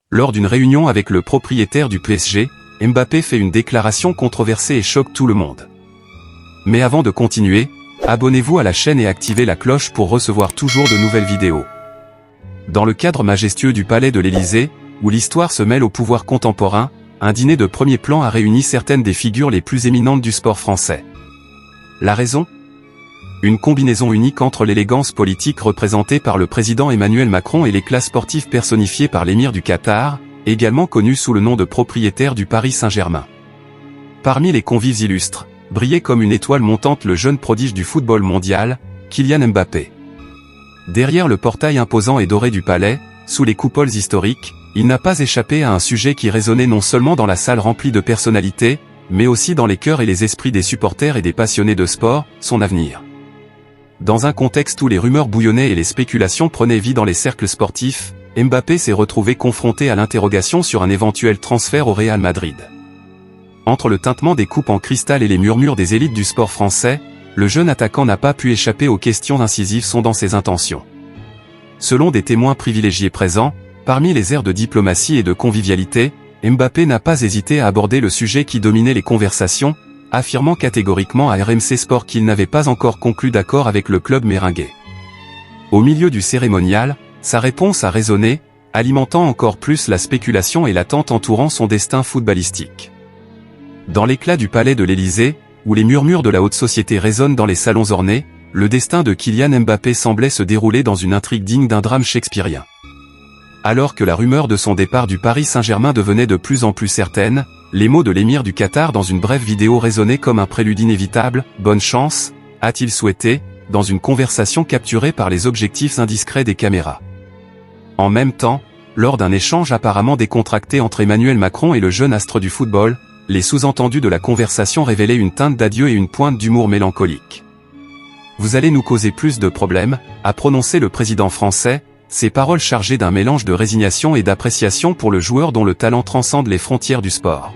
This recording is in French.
Lors d'une réunion avec le propriétaire du PSG, Mbappé fait une déclaration controversée et choque tout le monde. Mais avant de continuer, abonnez-vous à la chaîne et activez la cloche pour recevoir toujours de nouvelles vidéos. Dans le cadre majestueux du palais de l'Élysée, où l'histoire se mêle au pouvoir contemporain, un dîner de premier plan a réuni certaines des figures les plus éminentes du sport français. La raison ? Une combinaison unique entre l'élégance politique représentée par le président Emmanuel Macron et l'éclat sportif personnifié par l'émir du Qatar, également connu sous le nom de propriétaire du Paris Saint-Germain. Parmi les convives illustres, brillait comme une étoile montante le jeune prodige du football mondial, Kylian Mbappé. Derrière le portail imposant et doré du palais, sous les coupoles historiques, il n'a pas échappé à un sujet qui résonnait non seulement dans la salle remplie de personnalités, mais aussi dans les cœurs et les esprits des supporters et des passionnés de sport, son avenir. Dans un contexte où les rumeurs bouillonnaient et les spéculations prenaient vie dans les cercles sportifs, Mbappé s'est retrouvé confronté à l'interrogation sur un éventuel transfert au Real Madrid. Entre le tintement des coupes en cristal et les murmures des élites du sport français, le jeune attaquant n'a pas pu échapper aux questions incisives sondant ses intentions. Selon des témoins privilégiés présents, parmi les airs de diplomatie et de convivialité, Mbappé n'a pas hésité à aborder le sujet qui dominait les conversations, affirmant catégoriquement à RMC Sport qu'il n'avait pas encore conclu d'accord avec le club merengue. Au milieu du cérémonial, sa réponse a résonné, alimentant encore plus la spéculation et l'attente entourant son destin footballistique. Dans l'éclat du palais de l'Élysée, où les murmures de la haute société résonnent dans les salons ornés, le destin de Kylian Mbappé semblait se dérouler dans une intrigue digne d'un drame shakespearien. Alors que la rumeur de son départ du Paris Saint-Germain devenait de plus en plus certaine, les mots de l'émir du Qatar dans une brève vidéo résonnaient comme un prélude inévitable. « Bonne chance », a-t-il souhaité, dans une conversation capturée par les objectifs indiscrets des caméras. En même temps, lors d'un échange apparemment décontracté entre Emmanuel Macron et le jeune astre du football, les sous-entendus de la conversation révélaient une teinte d'adieu et une pointe d'humour mélancolique. « Vous allez nous causer plus de problèmes », a prononcé le président français, ces paroles chargées d'un mélange de résignation et d'appréciation pour le joueur dont le talent transcende les frontières du sport.